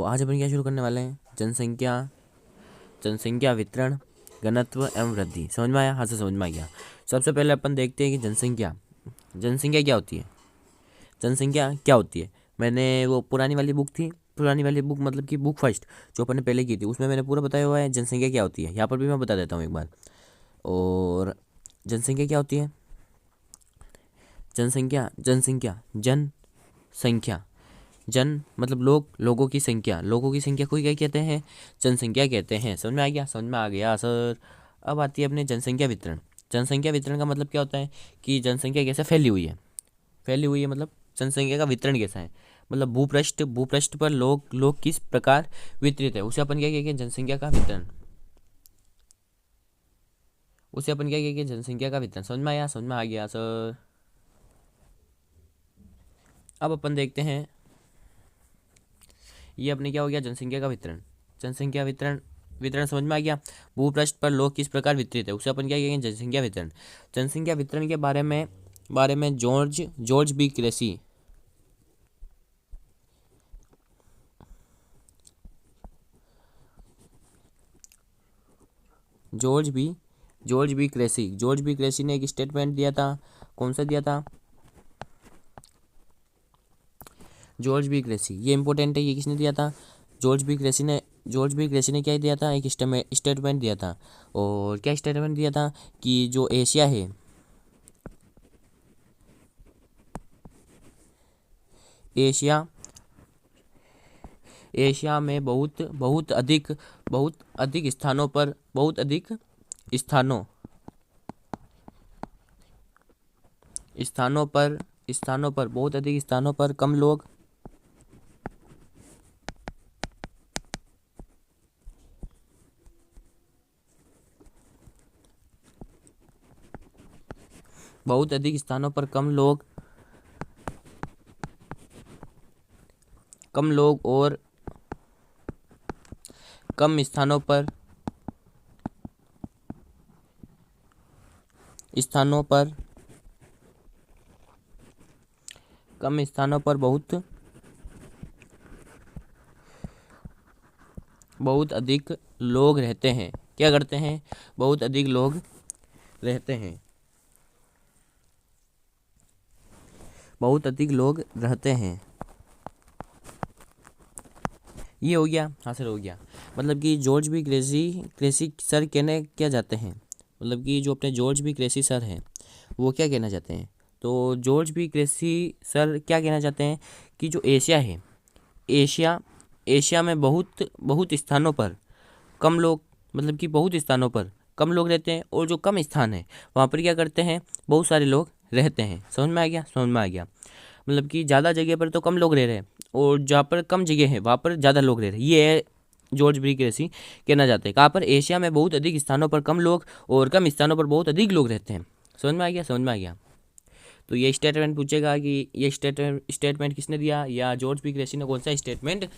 आज अपन क्या शुरू करने वाले हैं, जनसंख्या वितरण, घनत्व एवं वृद्धि। समझ में आया? हाँ से समझ में आ गया। सबसे पहले अपन देखते हैं कि जनसंख्या जनसंख्या क्या होती है। जनसंख्या क्या होती है, मैंने वो पुरानी वाली बुक मतलब कि बुक फर्स्ट जो अपन ने पहले की थी उसमें मैंने पूरा बताया हुआ है जनसंख्या क्या होती है। यहाँ पर भी मैं बता देता हूँ एक बार। और जनसंख्या क्या होती है, जनसंख्या जनसंख्या जनसंख्या जन मतलब लोगों की संख्या, को क्या कहते हैं, जनसंख्या कहते हैं। समझ में आ गया? समझ में आ गया सर। अब आती है अपने जनसंख्या वितरण। जनसंख्या वितरण का मतलब क्या होता है कि जनसंख्या कैसे फैली हुई है मतलब जनसंख्या का वितरण कैसा है, मतलब भूपृष्ठ पर लोग किस प्रकार वितरित है, उसे अपन क्या कहेंगे, जनसंख्या का वितरण। समझ में आया? समझ में आ गया सर। अब अपन देखते हैं, ये अपने क्या हो गया, जनसंख्या का वितरण। जनसंख्या वितरण वितरण समझ में आ गया। भूपृष्ठ पर लोग किस प्रकार वितरित है उसे अपन क्या कहेंगे, जनसंख्या वितरण। जनसंख्या वितरण के बारे में George B Cressey George B Cressey ने एक स्टेटमेंट दिया था। कौन सा दिया था? George B Cressey. ये इंपॉर्टेंट है, ये किसने दिया था? जॉर्ज बी क्रेसी ने क्या दिया था, एक स्टेटमेंट दिया था। और क्या स्टेटमेंट दिया था कि जो एशिया है, एशिया में बहुत अधिक स्थानों पर कम लोग बहुत अधिक स्थानों पर कम लोग और कम स्थानों पर बहुत अधिक लोग रहते हैं। क्या करते हैं? बहुत अधिक लोग रहते हैं। ये हो गया, हासिल हो गया। मतलब कि जॉर्ज बी क्रेसी सर कहने क्या जाते हैं, मतलब कि जो अपने जॉर्ज बी क्रेसी सर हैं वो क्या कहना चाहते हैं। तो जॉर्ज बी क्रेसी सर क्या कहना चाहते हैं कि जो एशिया है, एशिया में बहुत स्थानों पर कम लोग, मतलब कि बहुत स्थानों पर कम लोग रहते हैं, और जो कम स्थान है वहाँ पर क्या करते हैं, बहुत सारे लोग रहते हैं। समझ में आ गया? समझ में आ गया। मतलब कि ज़्यादा जगह पर तो कम लोग रह रहे हैं और जहाँ पर कम जगह है वहाँ पर ज़्यादा लोग रह रहे हैं। ये है जॉर्ज बी क्रेसी कहना चाहते हैं। कहाँ पर? एशिया में बहुत अधिक स्थानों पर कम लोग और कम स्थानों पर बहुत अधिक लोग रहते हैं। समझ में आ गया? समझ में आ गया। तो ये स्टेटमेंट पूछेगा कि ये स्टेटमेंट किसने दिया, या जॉर्ज बी क्रेसी ने कौन सा स्टेटमेंट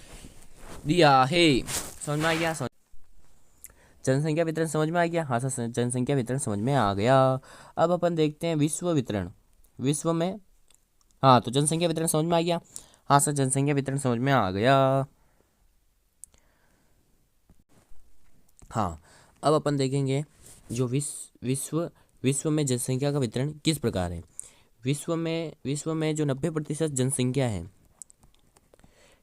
दिया है। समझ में आ गया? जनसंख्या वितरण समझ में आ गया? हाँ सर, जनसंख्या वितरण समझ में आ गया। अब अपन देखते हैं विश्व वितरण। विश्व में, हाँ तो जनसंख्या वितरण समझ में आ गया। हाँ सर, जनसंख्या वितरण समझ में आ गया। हाँ, अब अपन देखेंगे जो विश्व में जनसंख्या का वितरण किस प्रकार है। विश्व में जो 90% जनसंख्या है,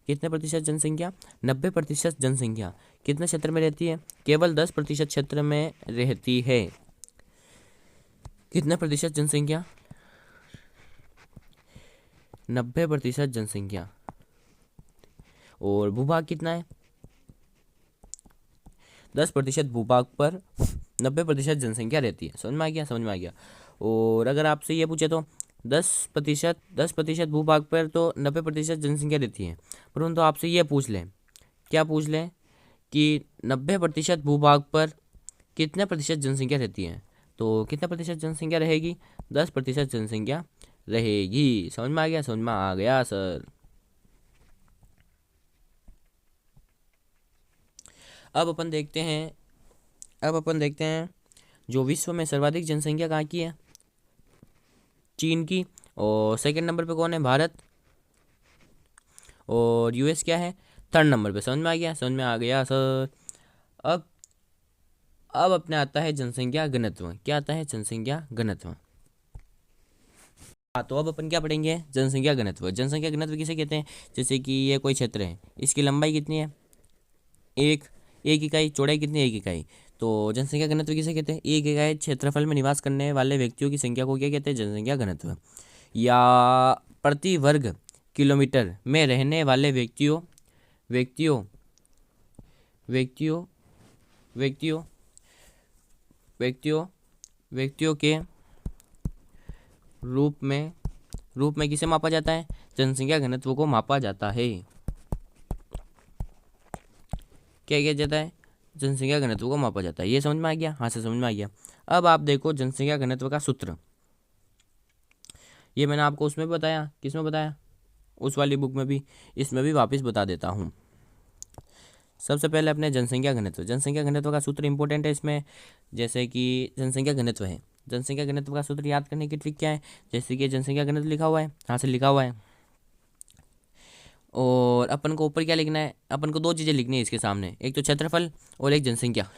कितने प्रतिशत जनसंख्या? 90% जनसंख्या कितने क्षेत्र में रहती है? केवल 10% क्षेत्र में रहती है। कितने प्रतिशत जनसंख्या? 90% जनसंख्या। और भूभाग कितना है? 10% भूभाग पर 90% जनसंख्या रहती है। समझ में आ गया? समझ में आ गया। और अगर आपसे ये पूछे तो 10% भूभाग पर तो 90% जनसंख्या रहती है, परंतु आपसे ये पूछ लें, क्या पूछ लें कि 90% भूभाग पर कितने प्रतिशत जनसंख्या रहती है, तो कितने प्रतिशत जनसंख्या रहेगी? 10% जनसंख्या रहेगी। समझ में आ गया? समझ में आ गया सर। अब अपन देखते हैं जो विश्व में सर्वाधिक जनसंख्या कहाँ की है? चीन की। और सेकंड नंबर पे कौन है? भारत। और यूएस क्या है? 3rd नंबर पे। समझ में आ गया, समझ में आ गया सर। अब अपने आता है जनसंख्या घनत्व। क्या आता है? जनसंख्या घनत्व। हाँ, तो अब अपन क्या पढ़ेंगे? जनसंख्या घनत्व। जनसंख्या घनत्व किसे कहते हैं? जैसे कि ये कोई क्षेत्र है, इसकी लंबाई कितनी है? एक एक इकाई। चौड़ाई कितनी है? 1 इकाई। तो जनसंख्या घनत्व किसे कहते हैं? 1 इकाई क्षेत्रफल में निवास करने वाले व्यक्तियों की संख्या को क्या कहते हैं? जनसंख्या घनत्व। या प्रति वर्ग किलोमीटर में रहने वाले व्यक्तियों व्यक्तियों व्यक्तियों व्यक्तियों व्यक्तियों व्यक्तियों के रूप में किसे मापा जाता है? जनसंख्या घनत्व को मापा जाता है। क्या किया जाता है? जनसंख्या घनत्व को मापा जाता है। ये समझ में आ गया? हाँ से समझ में आ गया। अब आप देखो जनसंख्या घनत्व का सूत्र। ये मैंने आपको उसमें बताया, किसमें बताया? उस वाली बुक में भी, इसमें भी वापस बता देता हूँ। सबसे पहले अपने जनसंख्या घनत्व। जनसंख्या घनत्व का सूत्र इंपॉर्टेंट है इसमें। जैसे कि जनसंख्या घनत्व है, जनसंख्या घनत्व का सूत्र याद करने की ट्रिक क्या है? जैसे कि जनसंख्या घनत्व लिखा हुआ है, हाँ से लिखा हुआ है, और अपन को ऊपर क्या लिखना है? अपन को 2 चीज़ें लिखनी है इसके सामने, एक तो क्षेत्रफल और एक जनसंख्या।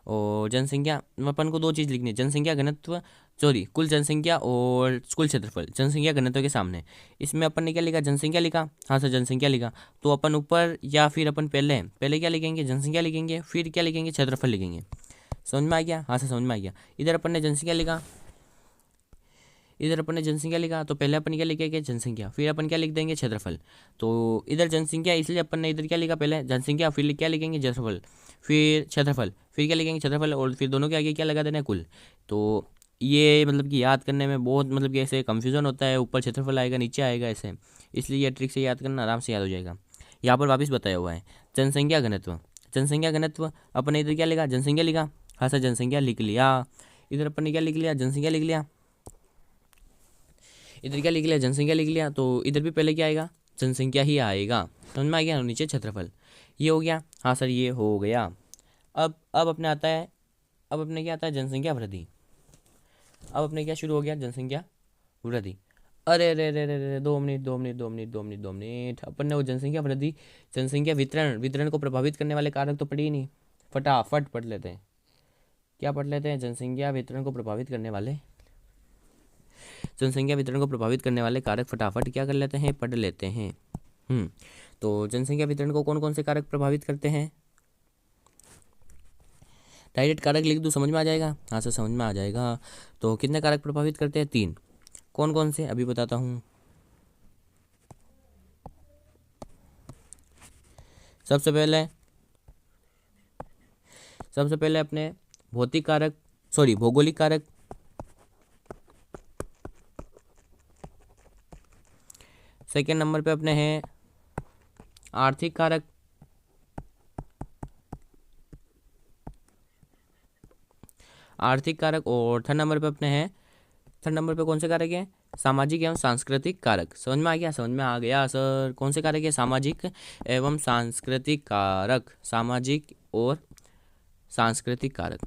और जनसंख्या अपन को 2 चीज़ लिखनी है, जनसंख्या घनत्व, सॉरी कुल जनसंख्या और कुल क्षेत्रफल। जनसंख्या घनत्व के सामने इसमें अपन ने क्या लिखा? जनसंख्या लिखा, हाँ सर जनसंख्या लिखा। तो अपन ऊपर या फिर अपन पहले क्या लिखेंगे? जनसंख्या लिखेंगे, फिर क्या लिखेंगे? क्षेत्रफल लिखेंगे। समझ में आ गया? हाँ सर समझ में आ गया। इधर अपन ने जनसंख्या लिखा, इधर अपन ने जनसंख्या लिखा, तो पहले अपन क्या लिखेंगे? जनसंख्या, फिर अपन क्या लिख देंगे? क्षेत्रफल। तो इधर जनसंख्या, इसलिए अपन ने इधर क्या लिखा? पहले जनसंख्या, फिर क्या लिखेंगे? क्षेत्रफल, फिर क्षेत्रफल, फिर क्या लिखेंगे? क्षेत्रफल, और फिर दोनों के आगे क्या लगा देना है? कुल। तो ये मतलब कि याद करने में बहुत मतलब कि ऐसे कन्फ्यूजन होता है, ऊपर क्षेत्रफल आएगा नीचे आएगा ऐसे, इसलिए ये ट्रिक से याद करना आराम से याद हो जाएगा। यहाँ पर वापस बताया हुआ है जनसंख्या घनत्व। जनसंख्या घनत्व अपन ने इधर क्या लिखा? जनसंख्या लिखा, हाँ सर जनसंख्या लिख लिया। इधर अपन ने क्या लिख लिया? जनसंख्या लिख लिया। इधर क्या लिख लिया? जनसंख्या लिख लिया। तो इधर भी पहले क्या आएगा? जनसंख्या ही आएगा। समझ में आ गया? नीचे क्षेत्रफल। ये हो गया, हाँ सर ये हो गया। अब अपने आता है, अब अपने क्या आता है? जनसंख्या वृद्धि। अब अपने क्या शुरू हो गया? जनसंख्या वृद्धि। अरे अरे अरे अरे अरे, 2 minute 2 minute 2 minute 2 minute 2 minute, अपन ने वो जनसंख्या वृद्धि, जनसंख्या वितरण को प्रभावित करने वाले कारक तो पढ़े ही नहीं। फटाफट पढ़ लेते हैं। क्या पढ़ लेते हैं? जनसंख्या वितरण को प्रभावित करने वाले, जनसंख्या वितरण को प्रभावित करने वाले कारक फटाफट क्या कर लेते हैं? पढ़ लेते हैं। तो जनसंख्या वितरण को कौन कौन से कारक प्रभावित करते हैं? डायरेक्ट कारक लिख दूँ, समझ में आ जाएगा? हाँ सर समझ में आ जाएगा। तो कितने कारक प्रभावित करते हैं? 3। कौन कौन से? अभी बताता हूँ। सबसे पहले अपने भौतिक कारक, सॉरी भौगोलिक कारक, सेकेंड नंबर पे अपने हैं आर्थिक कारक, और थर्ड नंबर पे अपने हैं, थर्ड नंबर पे कौन से कारक हैं? सामाजिक एवं सांस्कृतिक कारक। समझ में आ गया? समझ में आ गया सर। कौन से कारक है? सामाजिक एवं सांस्कृतिक कारक, सामाजिक और सांस्कृतिक कारक।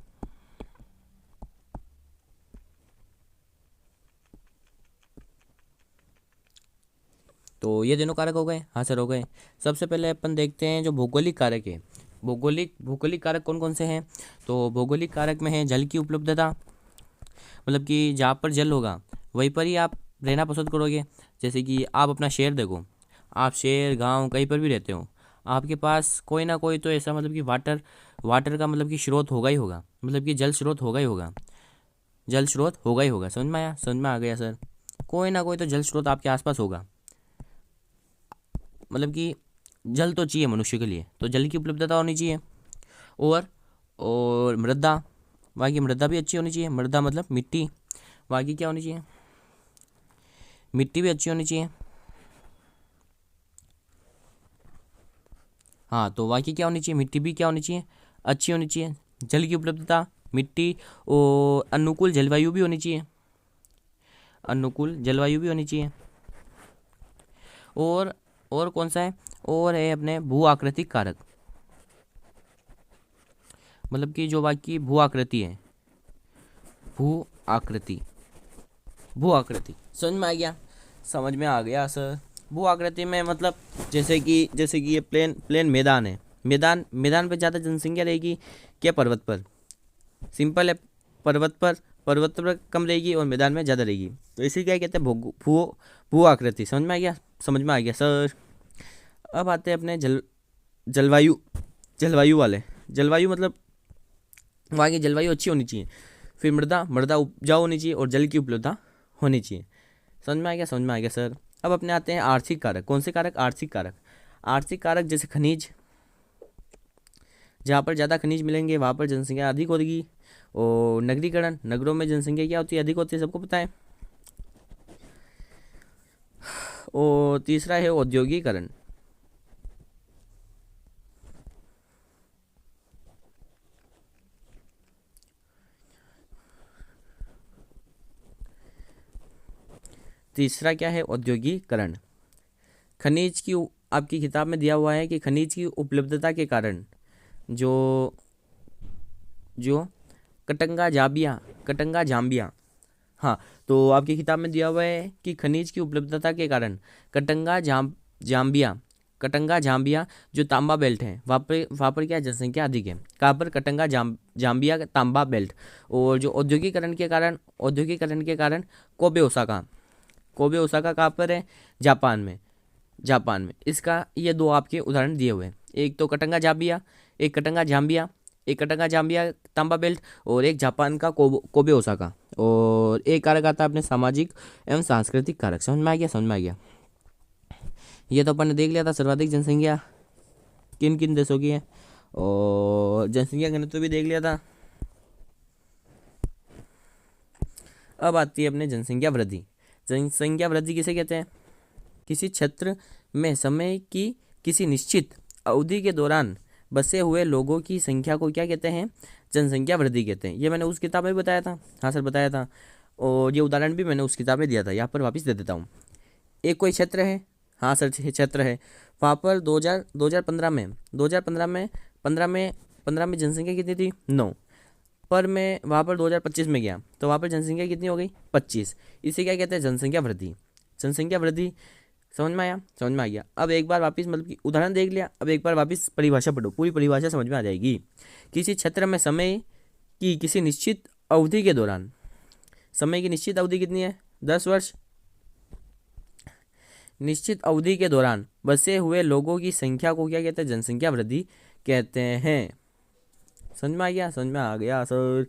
तो ये दोनों कारक हो गए, हाँ सर हो गए। सबसे पहले अपन देखते हैं जो भौगोलिक कारक है। भौगोलिक कारक कौन कौन से हैं? तो भौगोलिक कारक में है जल की उपलब्धता, मतलब कि जहाँ पर जल होगा वहीं पर ही आप रहना पसंद करोगे। जैसे कि आप अपना शहर देखो, आप शहर गांव कहीं पर भी रहते हो, आपके पास कोई ना कोई तो ऐसा मतलब कि वाटर का मतलब कि स्रोत होगा ही होगा, मतलब कि जल स्रोत होगा ही होगा, जल स्रोत होगा ही होगा। समझ में आया? समझ में आ गया सर। कोई ना कोई तो जल स्रोत आपके आसपास होगा, मतलब कि जल तो चाहिए मनुष्य के लिए, तो जल की उपलब्धता होनी चाहिए। और मृदा, वहाँ की मृदा भी अच्छी होनी चाहिए। मृदा मतलब मिट्टी, वहाँ की क्या होनी चाहिए? मिट्टी भी अच्छी होनी चाहिए। हाँ, तो वहाँ की क्या होनी चाहिए? मिट्टी भी क्या होनी चाहिए? अच्छी होनी चाहिए। जल की उपलब्धता, मिट्टी, और अनुकूल जलवायु भी होनी चाहिए, अनुकूल जलवायु भी होनी चाहिए। और कौन सा है? और है अपने भू आकृतिक कारक, मतलब कि जो भू आकृति है, भू आकृति, समझ में आ गया? समझ में आ गया सर। भू आकृति में मतलब जैसे कि ये प्लेन प्लेन मैदान है। मैदान पे ज़्यादा जनसंख्या रहेगी क्या पर्वत पर? सिंपल है। पर्वत पर पर्वत पर कम रहेगी और मैदान में ज़्यादा रहेगी। तो इसी क्या कहते हैं? भू भू आकृति। समझ में आ गया? समझ में आ गया सर। अब आते हैं अपने जलवायु जलवायु वाले। जलवायु मतलब वहाँ की जलवायु अच्छी होनी चाहिए। फिर मृदा मृदा उपजाऊ होनी चाहिए और जल की उपलब्धता होनी चाहिए। समझ में आ गया? समझ में आ गया सर। अब अपने आते हैं आर्थिक कारक। कौन से कारक? आर्थिक कारक। आर्थिक कारक जैसे खनिज। जहाँ पर ज़्यादा खनिज मिलेंगे वहाँ पर जनसंख्या अधिक होगी। और नगरीकरण। नगरों में जनसंख्या क्या होती है? अधिक होती है, सबको पता है। और तीसरा है औद्योगिकरण। तीसरा क्या है? औद्योगिकरण। खनिज की आपकी किताब में दिया हुआ है कि खनिज की उपलब्धता के कारण जो जो कटंगा जाम्बिया। हाँ, तो आपकी किताब में दिया हुआ है कि खनिज की उपलब्धता के कारण कटंगा जाम्बिया कटंगा जाम्बिया जो तांबा बेल्ट है वहाँ पर क्या जनसंख्या अधिक है? कहाँ पर? कटंगा जाम्बिया का तांबा बेल्ट। और जो औद्योगिकरण के कारण कोबे ओसाका कहाँ पर है? जापान में। इसका ये दो आपके उदाहरण दिए हुए हैं। एक तो कटंगा जाम्बिया तांबा बेल्ट, और एक जापान का कोबे ओसाका। और एक कारक आता है अपने सामाजिक एवं सांस्कृतिक कारक। समझ में आ गया? समझ में आ गया। ये तो अपन ने देख लिया था सर्वाधिक जनसंख्या किन किन देशों की है, और जनसंख्या घनत्व भी देख लिया था। अब आती है अपने जनसंख्या वृद्धि। जनसंख्या वृद्धि किसे कहते हैं? किसी क्षेत्र में समय की किसी निश्चित अवधि के दौरान बसे हुए लोगों की संख्या को क्या कहते हैं? जनसंख्या वृद्धि कहते हैं। ये मैंने उस किताब में बताया था। हाँ सर, बताया था। और ये उदाहरण भी मैंने उस किताब में दिया था, यहाँ पर वापस दे देता हूँ। एक कोई क्षेत्र है। हाँ सर, क्षेत्र है। वहाँ पर 2015 में जनसंख्या कितनी थी? 9। पर मैं वहाँ पर 2025 में गया तो वहाँ पर जनसंख्या कितनी हो गई? 25। इसे क्या कहते हैं? जनसंख्या वृद्धि। जनसंख्या वृद्धि। समझ में आया? समझ में आ गया। अब एक बार वापस मतलब कि उदाहरण देख लिया, अब एक बार वापस परिभाषा पढ़ो, पूरी परिभाषा समझ में आ जाएगी। किसी क्षेत्र में समय की किसी निश्चित अवधि के दौरान, समय की निश्चित अवधि कितनी है? 10 वर्ष। निश्चित अवधि के दौरान बसे हुए लोगों की संख्या को क्या कहते हैं? जनसंख्या वृद्धि कहते हैं। समझ में आ गया? समझ में आ गया सर।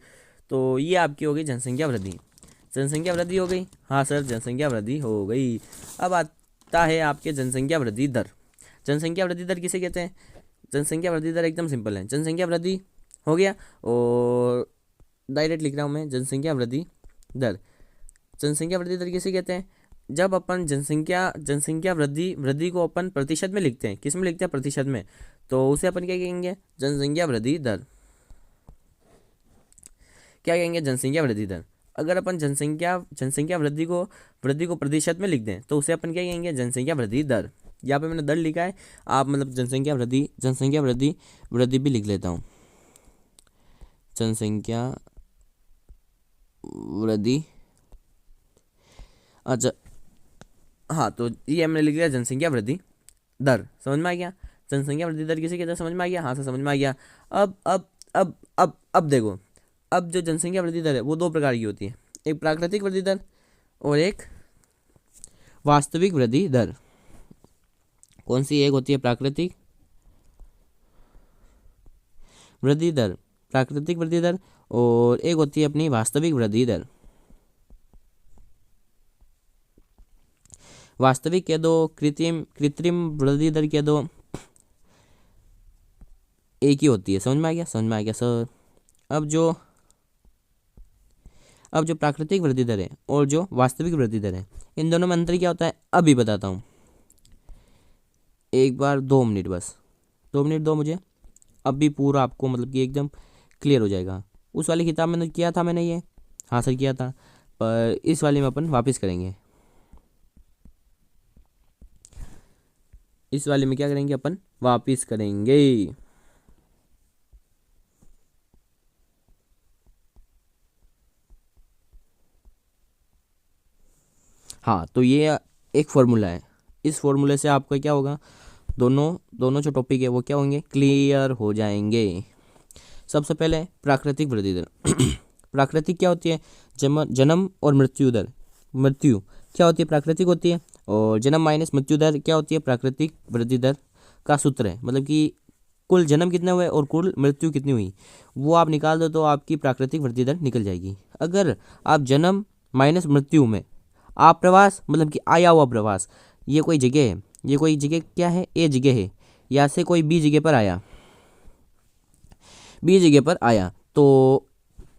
तो ये आपकी हो गई जनसंख्या वृद्धि। जनसंख्या वृद्धि हो गई। हाँ सर, जनसंख्या वृद्धि हो गई। अब आता है आपके जनसंख्या वृद्धि दर। जनसंख्या वृद्धि दर किसे कहते हैं? जनसंख्या वृद्धि दर एकदम सिंपल है। जनसंख्या वृद्धि हो गया, और डायरेक्ट लिख रहा हूँ मैं, जनसंख्या वृद्धि दर। जनसंख्या वृद्धि दर किसे कहते हैं? जब अपन जनसंख्या वृद्धि को अपन प्रतिशत में लिखते हैं। किस में लिखते हैं? प्रतिशत में। तो उसे अपन क्या कहेंगे? जनसंख्या वृद्धि दर। क्या कहेंगे? जनसंख्या वृद्धि दर। अगर अपन जनसंख्या वृद्धि को प्रतिशत में लिख दें तो उसे अपन क्या कहेंगे? जनसंख्या वृद्धि दर। यहाँ पे मैंने दर लिखा है, आप मतलब जनसंख्या वृद्धि भी लिख लेता हूँ। जनसंख्या वृद्धि। अच्छा, हाँ, तो ये हमने लिख दिया जनसंख्या वृद्धि दर। समझ में आ गया? जनसंख्या वृद्धि दर किसे कहते हैं? समझ में आ गया? हाँ सर, समझ में आ गया। अब देखो, अब जो जनसंख्या वृद्धि दर है वो दो प्रकार की होती है। एक प्राकृतिक वृद्धि दर और एक वास्तविक वृद्धि दर। कौन सी? एक होती है प्राकृतिक वृद्धि दर, और एक होती है अपनी वास्तविक वृद्धि दर। वास्तविक कह दो, कृत्रिम वृद्धि दर कह दो, एक ही होती है। समझ में आ गया? समझ में आ गया सर। अब जो प्राकृतिक वृद्धि दर है और जो वास्तविक वृद्धि दर है, इन दोनों में अंतर क्या होता है अभी बताता हूँ। एक बार 2 मिनट, बस 2 मिनट दो मुझे। अब भी पूरा आपको मतलब कि एकदम क्लियर हो जाएगा। उस वाली किताब में किया था मैंने ये। हाँ सर, किया था। पर इस वाले में अपन वापस करेंगे। इस वाले में क्या करेंगे? अपन वापस करेंगे। हाँ, तो ये एक फॉर्मूला है। इस फॉर्मूले से आपका क्या होगा, दोनों दोनों जो टॉपिक है वो क्या होंगे, क्लियर हो जाएंगे। सबसे पहले प्राकृतिक वृद्धि दर। प्राकृतिक क्या होती है, जन्म और मृत्यु दर। मृत्यु क्या होती है, प्राकृतिक होती है, और जन्म माइनस मृत्यु दर क्या होती है, प्राकृतिक वृद्धि दर का सूत्र है। मतलब कि कुल जन्म कितने हुए और कुल मृत्यु कितनी हुई, वो आप निकाल दो तो आपकी प्राकृतिक वृद्धि दर निकल जाएगी। अगर आप जन्म माइनस मृत्यु में आप प्रवास, मतलब कि आया हुआ प्रवास, ये कोई जगह है, ये कोई जगह क्या है, ए जगह है, या से कोई बी जगह पर आया, बी जगह पर आया, तो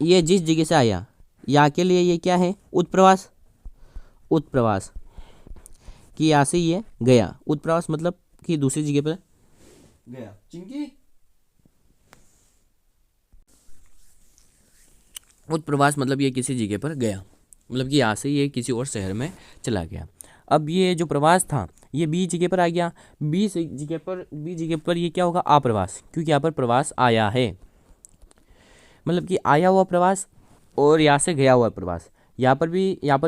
ये जिस जगह से आया, या के लिए ये क्या है, उत्प्रवास। उत्प्रवास कि यहाँ से ये गया, उत्प्रवास मतलब कि दूसरी जगह पर गया। चिंकी, उत्प्रवास मतलब ये किसी जगह पर गया, मतलब कि यहाँ से ये किसी और शहर में चला गया। अब ये जो प्रवास था ये बी जगह पर आ गया, बी जगह पर ये क्या होगा, आप्रवास, क्योंकि यहाँ पर प्रवास आया है, मतलब कि आया हुआ प्रवास और यहाँ से गया हुआ प्रवास। यहाँ पर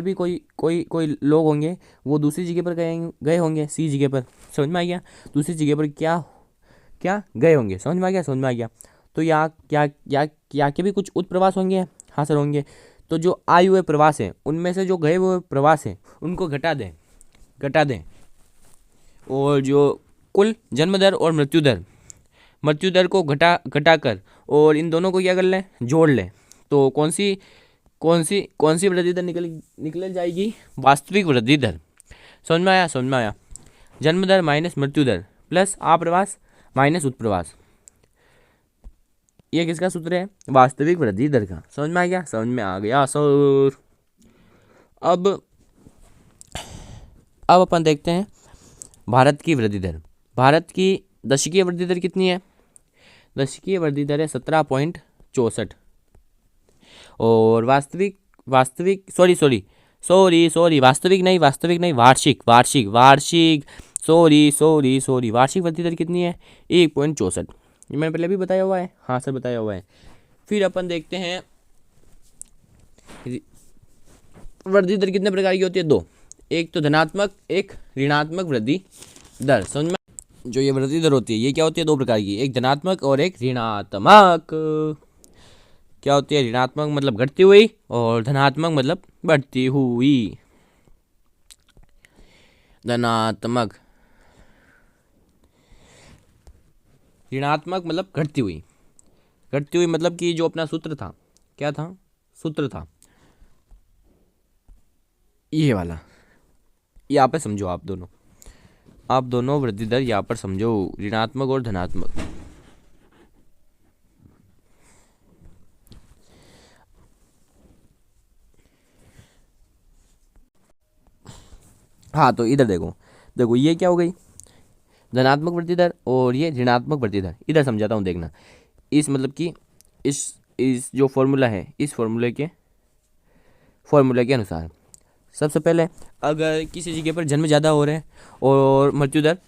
भी कोई लोग होंगे, वो दूसरी जगह पर गए होंगे, सी जगह पर, समझ में आ गया, दूसरी जगह पर क्या क्या गए होंगे, समझ में आ गया, समझ में आ गया। तो यहाँ यहाँ के भी कुछ उत्प्रवास होंगे, हाँ सर होंगे। तो जो आए हुए प्रवास हैं उनमें से जो गए हुए प्रवास हैं उनको घटा दें, और जो कुल जन्म दर और मृत्यु दर को घटाकर और इन दोनों को क्या कर लें, जोड़ लें, तो कौन सी वृद्धि दर निकल जाएगी, वास्तविक वृद्धि दर। समझ में आया, समझ में आया। जन्म दर माइनस मृत्यु दर प्लस आप्रवास माइनस उत्प्रवास, ये किसका सूत्र है, वास्तविक वृद्धि दर का। समझ में आ गया, समझ में आ गया सर। अब अपन देखते हैं भारत की वृद्धि दर। भारत की दशकीय वृद्धि दर कितनी है, दशकीय वृद्धि दर है 17.64, और वास्तविक वास्तविक नहीं, वार्षिक वार्षिक वृद्धि दर कितनी है, 1.64। ये मैंने पहले भी बताया हुआ है, हाँ सर बताया हुआ है। फिर अपन देखते हैं वृद्धि दर कितने प्रकार की होती है, दो, एक तो धनात्मक, एक ऋणात्मक वृद्धि दर। समझ में, जो ये वृद्धि दर होती है ये क्या होती है, दो प्रकार की, एक धनात्मक और एक ऋणात्मक। क्या होती है, ऋणात्मक मतलब घटती हुई और धनात्मक मतलब बढ़ती हुई। धनात्मक, ऋणात्मक मतलब घटती हुई मतलब कि जो अपना सूत्र था, क्या था, सूत्र था ये वाला, यहाँ पे समझो, आप दोनों वृद्धि दर यहाँ पर समझो, ऋणात्मक और धनात्मक। हाँ, तो इधर देखो ये क्या हो गई, धनात्मक वृद्धि दर और ये ऋणात्मक वृद्धि दर। इधर समझाता हूँ, देखना, इस मतलब कि इस जो फॉर्मूला है, इस फॉर्मूले के अनुसार सबसे पहले अगर किसी जगह पर जन्म ज़्यादा हो रहे हैं और मृत्यु दर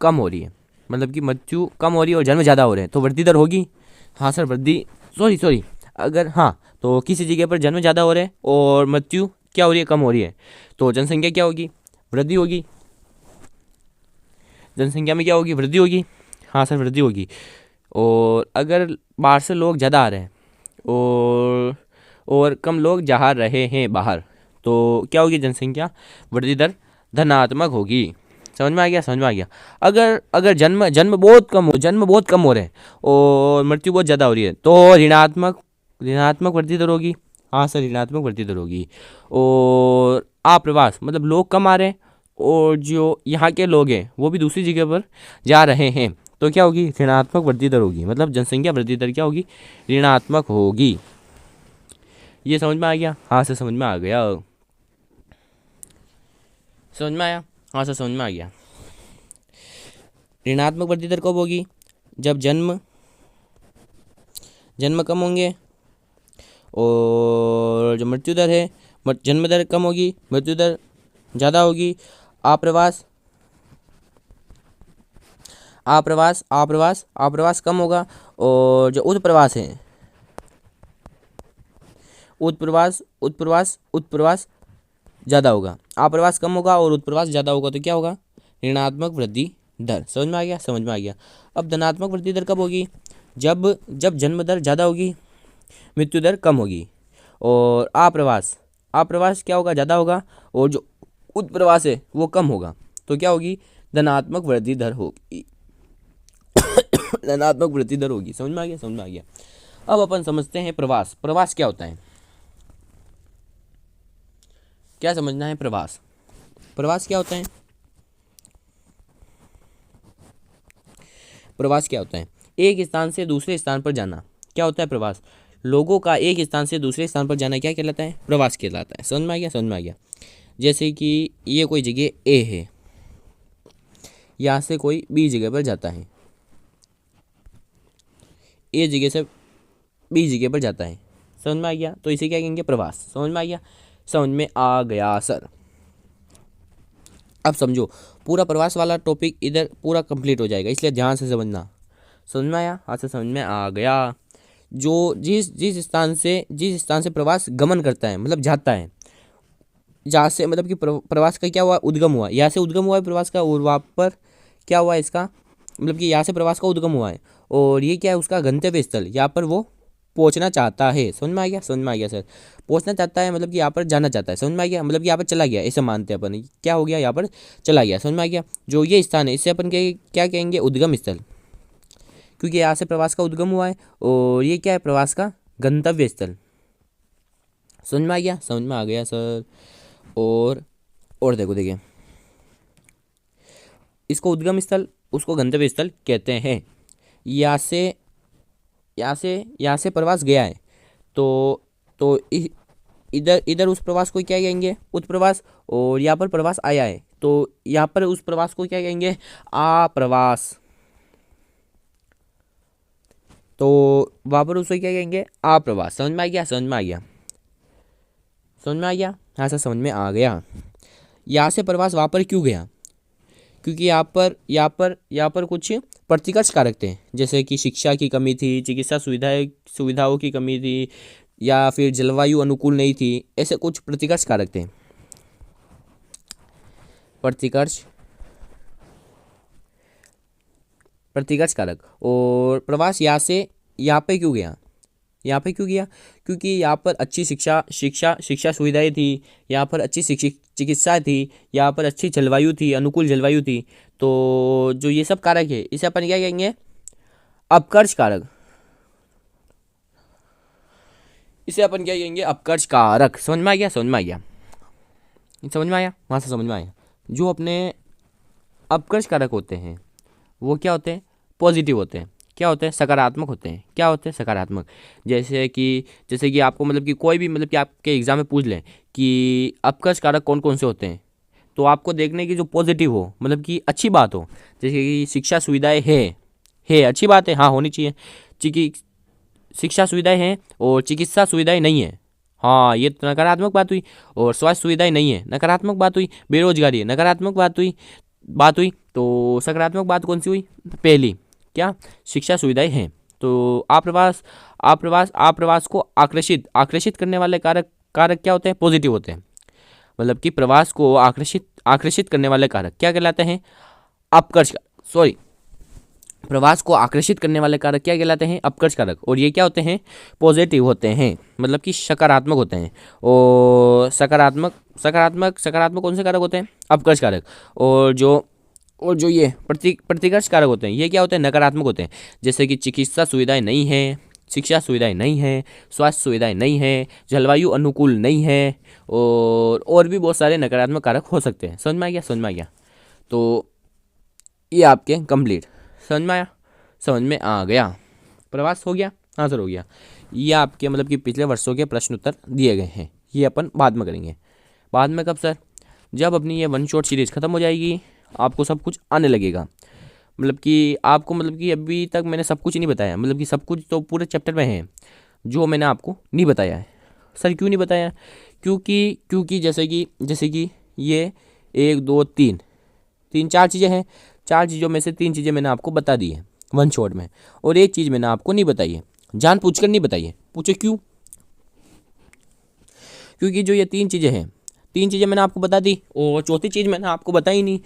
कम हो रही है, मतलब कि मृत्यु कम हो रही है और जन्म ज़्यादा हो रहे हैं, तो वृद्धि दर होगी। हाँ सर, सॉरी, अगर हाँ, तो किसी जगह पर जन्म ज़्यादा हो रहे हैं और मृत्यु क्या हो रही है, कम हो रही है, तो जनसंख्या क्या होगी, वृद्धि होगी। जनसंख्या में क्या होगी, वृद्धि होगी। हाँ सर, वृद्धि होगी। और अगर बाहर से लोग ज़्यादा आ रहे हैं और कम लोग जा रहे हैं बाहर, तो क्या होगी, जनसंख्या वृद्धि दर धनात्मक होगी। समझ में आ गया, समझ में आ गया। अगर जन्म बहुत कम हो रहे हैं और मृत्यु बहुत ज़्यादा हो रही है, तो ऋणात्मक वृद्धि दर होगी। हाँ सर, ऋणात्मक वृद्धि दर होगी। और आप्रवास मतलब लोग कम आ रहे हैं और जो यहाँ के लोग हैं वो भी दूसरी जगह पर जा रहे हैं, तो क्या होगी, ऋणात्मक वृद्धि दर होगी, मतलब जनसंख्या वृद्धि दर क्या होगी, ऋणात्मक होगी। ये समझ में आ गया, हाँ सर समझ में आ गया, समझ में आया, हाँ सर समझ में आ गया। ऋणात्मक वृद्धि दर कब होगी, जब जन्म कम होंगे और जो मृत्यु दर है, जन्म दर कम होगी, मृत्यु दर ज़्यादा होगी। आप्रवास कम होगा, और जो उत्प्रवास है, उत्प्रवास ज़्यादा होगा, आप्रवास कम होगा और उत्प्रवास ज़्यादा होगा, तो क्या होगा, ऋणात्मक वृद्धि दर। समझ में आ गया, समझ में आ गया। अब धनात्मक वृद्धि दर कब होगी, जब जब जन्म दर ज़्यादा होगी, मृत्यु दर कम होगी। और आप्रवास, आप्रवास क्या होगा, ज़्यादा होगा, और जो उत्प्रवास है वो कम होगा, तो क्या होगी, धनात्मक वृद्धि दर होगी। धनात्मक वृद्धि दर होगी। समझ में आ गया, समझ में आ गया। अब अपन समझते हैं प्रवास। प्रवास क्या होता है, क्या समझना है प्रवास, प्रवास क्या होता है, प्रवास क्या होता है, एक स्थान से दूसरे स्थान पर जाना, क्या होता है प्रवास, लोगों का एक स्थान से दूसरे स्थान पर जाना क्या कहलाता है, प्रवास कहलाता है। समझ में आ गया, समझ में आ गया। जैसे कि ये कोई जगह ए है, यहाँ से कोई बी जगह पर जाता है, ए जगह से बी जगह पर जाता है। समझ में आ गया, तो इसे क्या कहेंगे, प्रवास। समझ में आ गया, समझ में आ गया सर। अब समझो, पूरा प्रवास वाला टॉपिक इधर पूरा कंप्लीट हो जाएगा, इसलिए ध्यान से समझना। समझ में आया, हाँ से समझ में आ गया। जो जिस जिस स्थान से प्रवास गमन करता है, मतलब जाता है, जहाँ से मतलब कि प्रवास का क्या हुआ, उद्गम हुआ, यहाँ से उद्गम हुआ है प्रवास का, और वहाँ पर क्या हुआ है इसका, मतलब कि यहाँ से प्रवास का उद्गम हुआ है, और ये क्या है उसका गंतव्य स्थल, यहाँ पर वो पहुँचना चाहता है। समझ में आ गया, समझ में आ गया सर। पहुँचना चाहता है मतलब कि यहाँ पर जाना चाहता है। समझ में आ गया, मतलब कि यहाँ पर चला गया, ऐसे मानते हैं अपन, क्या हो गया, यहाँ पर चला गया। समझ में आ गया। जो ये स्थान है इसे अपन क्या कहेंगे, उद्गम स्थल, क्योंकि यहाँ से प्रवास का उद्गम हुआ है, और ये क्या है, प्रवास का गंतव्य स्थल। समझ में आ गया, समझ में आ गया सर। और देखो, देखिए, इसको उद्गम स्थल, उसको गंतव्य स्थल कहते हैं। यहाँ से प्रवास गया है, तो इधर इधर उस प्रवास को क्या कहेंगे, उत्प्रवास, और यहाँ पर प्रवास आया है, तो यहाँ पर उस प्रवास को क्या कहेंगे, आप्रवास। तो वहाँ पर उसे क्या कहेंगे, आप्रवास। समझ में आ गया, समझ में आ गया, समझ में आ गया, हाँ सर समझ में आ गया। यहाँ से प्रवास वहाँ पर क्यों गया, क्योंकि यहाँ पर कुछ प्रतिकर्ष कारक थे, जैसे कि शिक्षा की कमी थी, चिकित्सा सुविधाओं की कमी थी, या फिर जलवायु अनुकूल नहीं थी, ऐसे कुछ प्रतिकर्ष कारक थे। प्रतिकर्ष प्रतिकर्ष कारक। और प्रवास यहाँ पे क्यों गया, यहाँ पे क्यों गया, क्योंकि यहाँ पर अच्छी शिक्षा सुविधाएं थी, यहाँ पर अच्छी चिकित्सा थी, यहाँ पर अच्छी जलवायु थी, अनुकूल जलवायु थी। तो जो ये सब कारक है इसे अपन क्या कहेंगे, अपकर्ष कारक। इसे अपन क्या कहेंगे, अपकर्ष कारक। समझ में आ गया, समझ में आ गया, समझ में आया, वहाँ से समझ में आया। जो अपने अपकर्ष कारक होते हैं वो क्या होते हैं, पॉजिटिव होते हैं। क्या होते हैं, सकारात्मक होते हैं। क्या होते हैं, सकारात्मक। जैसे कि आपको मतलब कि कोई भी मतलब कि आपके एग्जाम में पूछ लें कि अपकर्ष कारक कौन कौन से होते हैं, तो आपको देखने की जो पॉजिटिव हो, मतलब कि अच्छी बात हो, जैसे कि शिक्षा सुविधाएं है अच्छी बात है, हाँ होनी चाहिए। शिक्षा सुविधाएं हैं और चिकित्सा सुविधाएं नहीं है, हाँ ये तो नकारात्मक बात हुई। और स्वास्थ्य सुविधाएं नहीं है, नकारात्मक बात हुई। बेरोजगारी है, नकारात्मक बात हुई। तो सकारात्मक बात कौन सी हुई, पहली, क्या, शिक्षा सुविधाएं हैं। तो आप्रवास को आकर्षित करने वाले कारक कारक क्या होते हैं, पॉजिटिव होते हैं। मतलब कि प्रवास को आकर्षित करने वाले कारक क्या कहलाते हैं, प्रवास को आकर्षित करने वाले कारक क्या कहलाते हैं, अपकर्ष कारक। और ये क्या होते हैं, पॉजिटिव होते हैं, मतलब कि सकारात्मक होते हैं। और सकारात्मक कौन से कारक होते हैं, अपकर्ष कारक। और जो ये प्रतिकर्ष कारक होते हैं ये क्या होते हैं, नकारात्मक होते हैं। जैसे कि चिकित्सा सुविधाएं नहीं है, शिक्षा सुविधाएं नहीं है, स्वास्थ्य सुविधाएं नहीं है, जलवायु अनुकूल नहीं है, और भी बहुत सारे नकारात्मक कारक हो सकते हैं। समझ में आ गया, समझ में आ गया। तो ये आपके कंप्लीट, समझ में आया, समझ में आ गया। प्रवास हो गया, हाँ सर हो गया। ये आपके मतलब कि पिछले वर्षों के प्रश्न उत्तर दिए गए हैं, ये अपन बाद में करेंगे। बाद में कब सर, जब अपनी ये वन शॉट सीरीज़ ख़त्म हो जाएगी, आपको सब कुछ आने लगेगा। मतलब कि आपको मतलब कि अभी तक मैंने सब कुछ नहीं बताया, मतलब कि सब कुछ तो पूरे चैप्टर में है जो मैंने आपको नहीं बताया है। सर क्यों नहीं बताया, क्योंकि जैसे कि ये 1 2 3 4 चीज़ें हैं। 4 चीज़ों में से 3 चीज़ें मैंने आपको बता दी है वन शॉट में, और एक चीज़ मैंने आपको नहीं बताई है, जान पूछकर नहीं बताई है। पूछो क्यों, क्योंकि जो ये 3 चीज़ें हैं तीन चीज़ें मैंने आपको बता दी और चौथी चीज़ मैंने आपको बताई नहीं,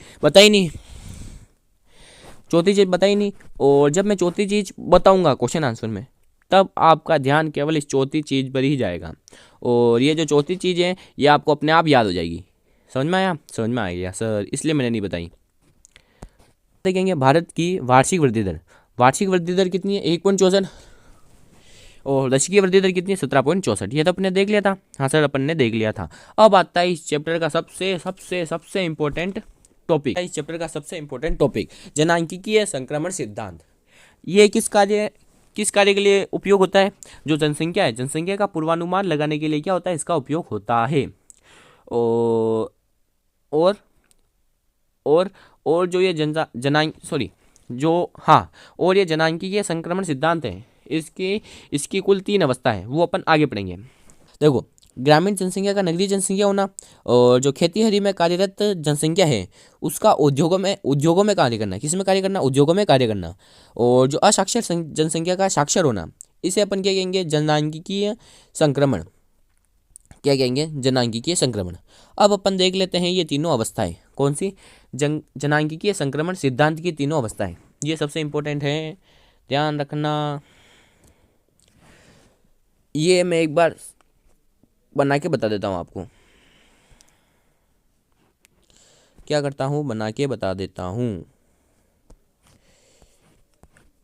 चौथी चीज़ बताई नहीं। और जब मैं चौथी चीज़ बताऊंगा क्वेश्चन आंसर में, तब आपका ध्यान केवल इस चौथी चीज़ पर ही जाएगा और ये जो चौथी चीज़ है ये आपको अपने आप याद हो जाएगी। समझ में आया? समझ में आ गया सर, इसलिए मैंने नहीं बताई। देखेंगे भारत की वार्षिक वृद्धि दर। वार्षिक वृद्धि दर कितनी है? 1.64। और दशकीय की वृद्धि दर कितनी है? 17.64। ये तो अपने देख लिया था। हाँ सर, अपन ने देख लिया था। अब आता है इस चैप्टर का सबसे सबसे सबसे इंपॉर्टेंट टॉपिक। इस चैप्टर का सबसे इंपॉर्टेंट टॉपिक जनांकीय संक्रमण सिद्धांत। ये किस कार्य के लिए उपयोग होता है? जो जनसंख्या है, जनसंख्या का पूर्वानुमान लगाने के लिए क्या होता है? इसका उपयोग होता है। और और और और जो ये और ये जनांकीय संक्रमण सिद्धांत है, इसकी कुल 3 अवस्था है, वो अपन आगे पढ़ेंगे। देखो, ग्रामीण जनसंख्या का नगरीय जनसंख्या होना, और जो खेती हरी में कार्यरत जनसंख्या है उसका उद्योगों में कार्य करना। किस में कार्य करना? उद्योगों में कार्य करना। और जो असाक्षर जनसंख्या का साक्षर होना, इसे अपन क्या कहेंगे? जनांकीय संक्रमण। क्या कहेंगे? जनांकीय संक्रमण। अब अपन देख लेते हैं ये तीनों अवस्थाएं कौन सी? जनांकीय संक्रमण सिद्धांत की तीनों अवस्थाएं, ये सबसे इंपॉर्टेंट है, ध्यान रखना। ये मैं एक बार बना के बता देता हूँ आपको। क्या करता हूँ? बना के बता देता हूँ।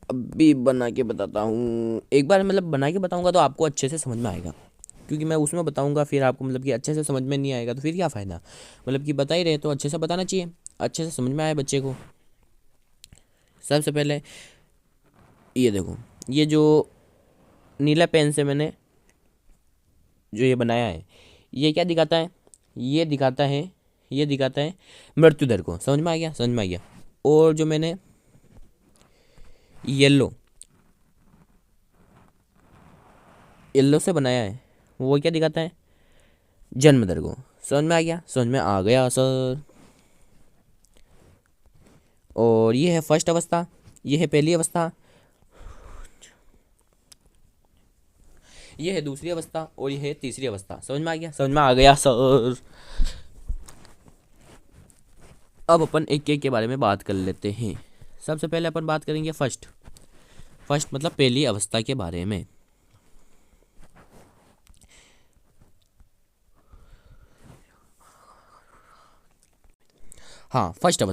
अभी बना के बताता हूँ एक बार, मतलब बना के बताऊँगा तो आपको अच्छे से समझ में आएगा, क्योंकि मैं उसमें बताऊँगा फिर आपको मतलब कि अच्छे से समझ में नहीं आएगा तो फिर क्या फ़ायदा। मतलब कि बता ही रहे तो अच्छे से बताना चाहिए, अच्छे से समझ में आए बच्चे को। सबसे पहले ये देखो, ये जो नीला पेन से मैंने जो ये बनाया है, ये क्या दिखाता है? ये दिखाता है मृत्यु दर को। समझ में आ गया? समझ में आ गया। और जो मैंने येलो से बनाया है, वो क्या दिखाता है? जन्म दर को। समझ में आ गया? समझ में आ गया सर। और ये है फर्स्ट अवस्था, ये है पहली अवस्था, ये है दूसरी अवस्था और ये है तीसरी अवस्था। समझ में आ गया? समझ में आ गया सर। अब अपन एक एक के बारे में बात कर लेते हैं। सबसे पहले अपन बात करेंगे फर्स्ट मतलब पहली अवस्था के बारे में। हाँ, फर्स्ट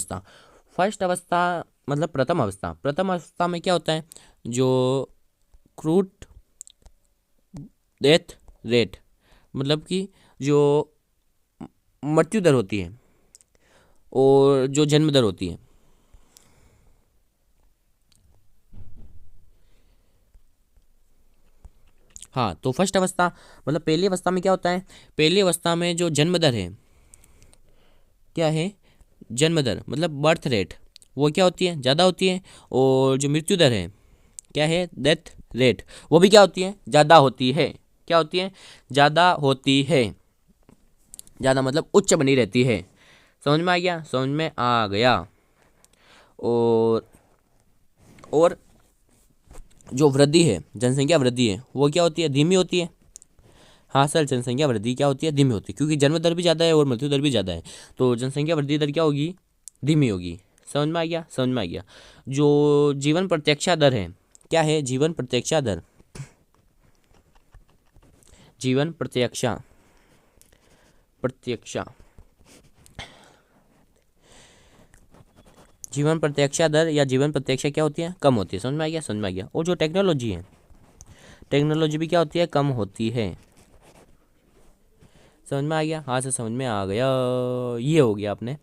अवस्था मतलब प्रथम अवस्था में क्या होता है? जो क्रूड डेथ रेट, मतलब कि जो मृत्यु दर होती है और जो जन्म दर होती है। हाँ, तो फर्स्ट अवस्था मतलब पहली अवस्था में क्या होता है? पहली अवस्था में जो जन्म दर है, क्या है? जन्म दर मतलब बर्थ रेट, वो क्या होती है? ज़्यादा होती है। और जो मृत्यु दर है, क्या है? डेथ रेट, वो भी क्या होती है? ज़्यादा होती है। क्या होती है? ज़्यादा होती है। ज़्यादा मतलब उच्च बनी रहती है। समझ में आ गया? समझ में आ गया। और और जो वृद्धि है, जनसंख्या वृद्धि है, वो क्या होती है? धीमी होती है। हाँ सर, जनसंख्या वृद्धि क्या होती है? धीमी होती है, क्योंकि जन्म दर भी ज़्यादा है और मृत्यु दर भी ज़्यादा है, तो जनसंख्या वृद्धि दर क्या होगी? धीमी होगी। समझ में आ गया? समझ में आ गया। जो जीवन प्रत्याशा दर है, क्या है? जीवन प्रत्याशा दर, जीवन प्रत्याशा प्रत्याशा जीवन प्रत्याशा दर या जीवन प्रत्याशा क्या होती है? कम होती है। समझ में आ गया? समझ में आ गया। और जो टेक्नोलॉजी है, टेक्नोलॉजी भी क्या होती है? कम होती है। समझ में आ गया? हाँ सर, समझ में आ गया। ये हो गया अपने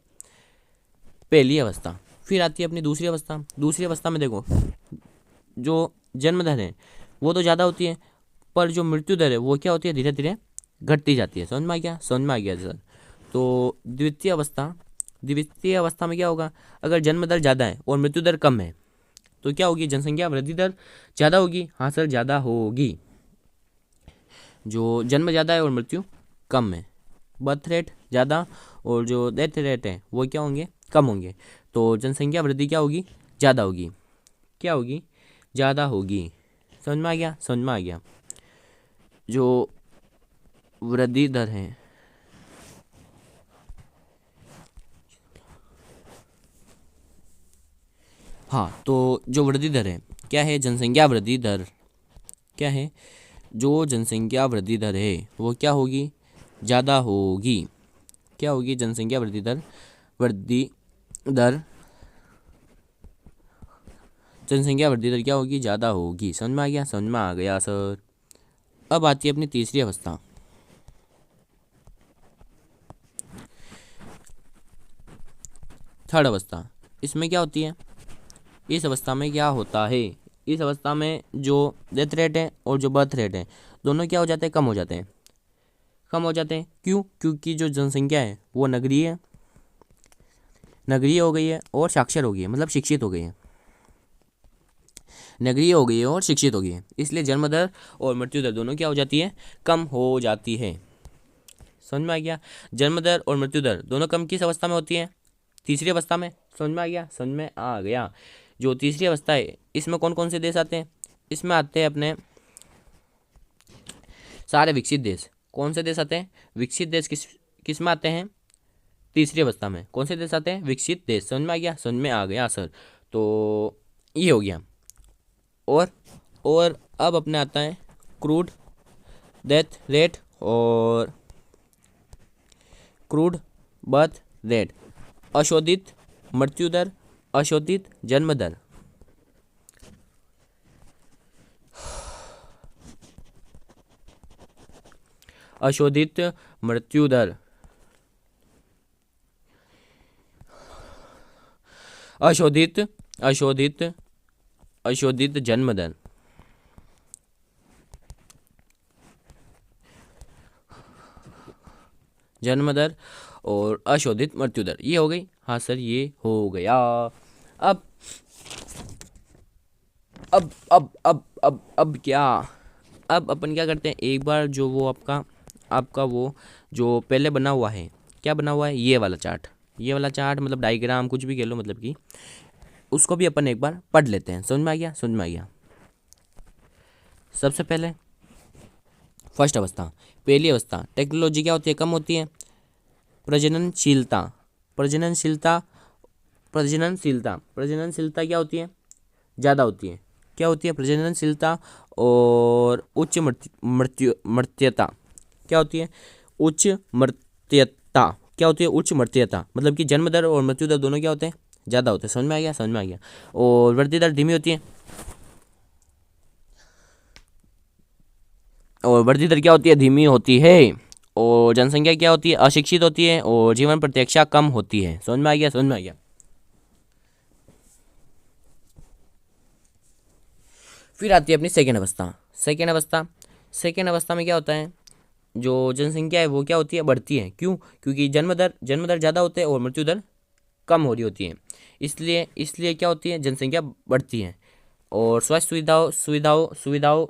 पहली अवस्था। फिर आती है अपनी दूसरी अवस्था। दूसरी अवस्था में देखो, जो जन्म दर है वो तो ज़्यादा होती है, पर जो मृत्यु दर है वो क्या होती है? धीरे धीरे घटती जाती है। समझ में आ गया? समझ में आ गया सर। तो द्वितीय अवस्था में क्या होगा? अगर जन्म दर ज़्यादा है और मृत्यु दर कम है तो क्या होगी? जनसंख्या वृद्धि दर ज़्यादा होगी। हाँ सर, ज़्यादा होगी। जो जन्म ज़्यादा है और मृत्यु कम है, बर्थ रेट ज़्यादा और जो डेथ रेट है वो क्या होंगे? कम होंगे, तो जनसंख्या वृद्धि क्या होगी? ज़्यादा होगी। क्या होगी? ज़्यादा होगी। समझ में आ गया? समझ में आ गया। जो वृद्धि दर है, हाँ, तो जो वृद्धि दर है क्या है, जनसंख्या वृद्धि दर क्या है, जो जनसंख्या वृद्धि दर है वो क्या होगी, ज़्यादा होगी। क्या होगी, जनसंख्या वृद्धि दर जनसंख्या वृद्धि दर क्या होगी, ज़्यादा होगी। समझ में आ गया, समझ में आ गया सर। अब आती है अपनी तीसरी अवस्था, थर्ड अवस्था। इसमें क्या होती है, इस अवस्था में क्या होता है, इस अवस्था में जो डेथ रेट है और जो बर्थ रेट है दोनों क्या हो जाते हैं, कम हो जाते हैं। कम हो जाते हैं क्यों, क्योंकि जो जनसंख्या है वो नगरीय हो गई है और साक्षर हो गई है, मतलब शिक्षित हो गई है। नगरीय हो गई है और शिक्षित हो गई है, इसलिए जन्म दर और मृत्यु दर दोनों क्या हो जाती है, कम हो जाती है। समझ में आ गया, जन्म दर और मृत्यु दर दोनों कम किस अवस्था में होती है, तीसरी अवस्था में। समझ में आ गया, समझ में आ गया। जो तीसरी अवस्था है इसमें कौन कौन से देश आते हैं, इसमें आते हैं अपने सारे विकसित देश। कौन से देश आते हैं, विकसित देश किस में आते हैं, तीसरी अवस्था में। कौन से देश आते हैं, विकसित देश। समझ में आ गया, समझ में आ गया सर। तो ये हो गया। और अब अपने आता है क्रूड डेथ रेट और क्रूड बर्थ रेट, अशोधित मृत्यु दर, अशोधित जन्म दर। अशोधित मृत्यु दर, अशोधित अशोधित अशोधित जन्म दर। जन्म दर और अशोधित मृत्यु दर, ये हो गई। हाँ सर, ये हो गया। अब क्या, अब अपन क्या करते हैं, एक बार जो वो आपका वो जो पहले बना हुआ है, क्या बना हुआ है, ये वाला चार्ट मतलब डायग्राम कुछ भी कह लो, मतलब कि उसको भी अपन एक बार पढ़ लेते हैं। समझ में आ गया, समझ में आ गया। सबसे पहले फर्स्ट अवस्था, पहली अवस्था, टेक्नोलॉजी क्या होती है, कम होती है। प्रजननशीलता क्या होती है, ज़्यादा होती है। क्या होती है, प्रजननशीलता। और उच्च मृत्यता क्या होती है, उच्च मृत्यता क्या होती है, उच्च मृत्यता मतलब कि जन्म दर और मृत्यु दर दोनों क्या होते हैं, ज़्यादा होते हैं। समझ में आ गया, समझ में आ गया। और वृद्धि दर धीमी होती है, और वृद्धि दर क्या होती है, धीमी होती है। और जनसंख्या क्या होती है, अशिक्षित होती है। और जीवन प्रत्याशा कम होती है। समझ में आ गया, समझ में आ गया। फिर आती है अपनी सेकेंड अवस्था। सेकेंड अवस्था में क्या होता है, जो जनसंख्या है वो क्या होती है, बढ़ती है। क्यों, क्योंकि जन्म दर ज़्यादा होते हैं और मृत्यु दर कम हो रही होती है। इसलिए क्या होती है, जनसंख्या बढ़ती है। और स्वास्थ्य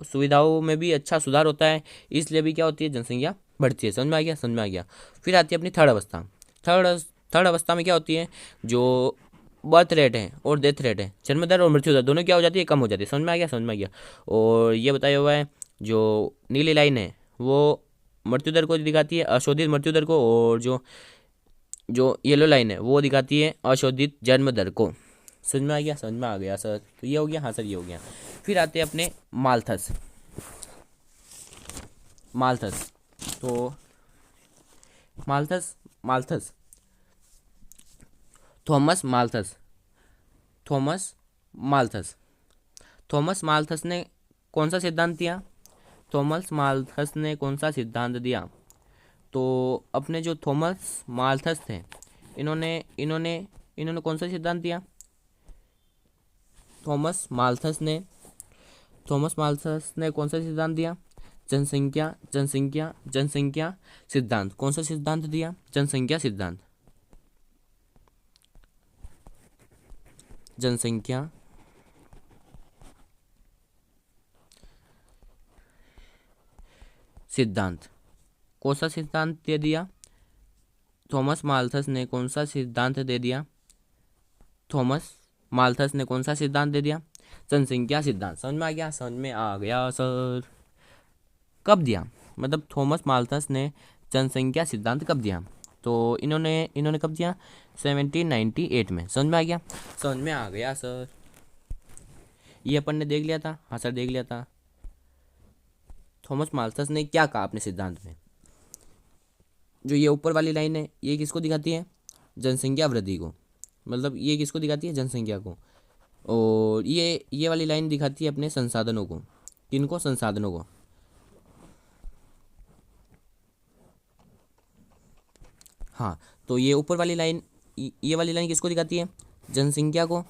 सुविधाओं में भी अच्छा सुधार होता है, इसलिए भी क्या होती है, जनसंख्या बढ़ती है। समझ में आ गया, समझ में आ गया। फिर आती है अपनी थर्ड अवस्था। थर्ड अवस्था में क्या होती है, जो बर्थ रेट है और डेथ रेट है, जन्म दर और मृत्यु दर दोनों क्या हो जाती है, कम हो जाती है। समझ में आ गया, समझ में आ गया। और ये बताया हुआ है, जो नीली लाइन है वो मृत्यु दर को दिखाती है, अशोधित मृत्यु दर को। और जो जो येलो लाइन है वो दिखाती है अशोधित जन्म दर को। समझ में आ गया, समझ में आ गया सर। तो ये हो गया, हाँ सर, ये हो गया। फिर आते हैं अपने माल्थस। तो माल्थस थॉमस माल्थस ने कौन सा सिद्धांत दिया, तो अपने जो थॉमस माल्थस थे, इन्होंने कौन सा सिद्धांत दिया, थॉमस माल्थस ने कौन सा सिद्धांत दिया, जनसंख्या सिद्धांत। कौन सा सिद्धांत दिया, जनसंख्या सिद्धांत। कौन सा सिद्धांत दे दिया, थॉमस माल्थस ने कौन सा सिद्धांत दे दिया, जनसंख्या सिद्धांत। समझ में आ गया, समझ में आ गया सर। कब दिया, मतलब थॉमस माल्थस ने जनसंख्या सिद्धांत कब दिया, तो इन्होंने कब दिया, 1798 में। समझ में आ गया, समझ में आ गया सर। ये अपन ने देख लिया था, हाँ सर देख लिया था। थॉमस माल्थस ने क्या कहा अपने सिद्धांत में? जो ये ऊपर वाली लाइन है ये किसको दिखाती है? जनसंख्या वृद्धि को। मतलब ये किसको दिखाती है? जनसंख्या को। और ये वाली लाइन दिखाती है अपने संसाधनों को। किनको? संसाधनों को। हाँ, तो ये ऊपर वाली लाइन, ये वाली लाइन किसको दिखाती है? जनसंख्या को,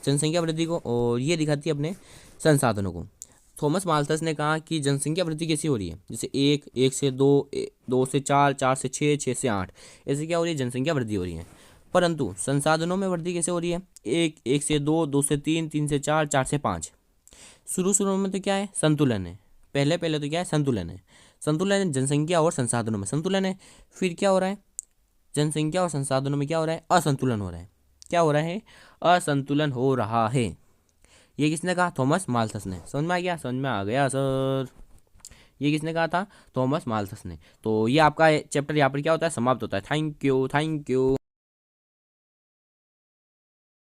जनसंख्या वृद्धि को। और ये दिखाती है अपने संसाधनों को। थॉमस माल्थस ने कहा कि जनसंख्या वृद्धि कैसी हो रही है? जैसे एक, एक से दो, दो से चार, चार से छः, छः से आठ, ऐसे क्या हो रही है? जनसंख्या वृद्धि हो रही है। परंतु संसाधनों में वृद्धि कैसे हो रही है? एक, एक से दो, दो से तीन, तीन से चार, चार से पाँच। शुरू शुरू में तो क्या है? संतुलन है। पहले पहले तो क्या है? संतुलन है। संतुलन है जनसंख्या और संसाधनों में, संतुलन है। फिर क्या हो रहा है? जनसंख्या और संसाधनों में क्या हो रहा है? असंतुलन हो रहा है। क्या हो रहा है? असंतुलन हो रहा है। ये किसने कहा? थॉमस माल्थस ने। समझ में आ गया? समझ में आ गया सर। ये किसने कहा था? थॉमस माल्थस ने। तो ये आपका चैप्टर यहाँ पर क्या होता है? समाप्त होता है। Thank you, thank you.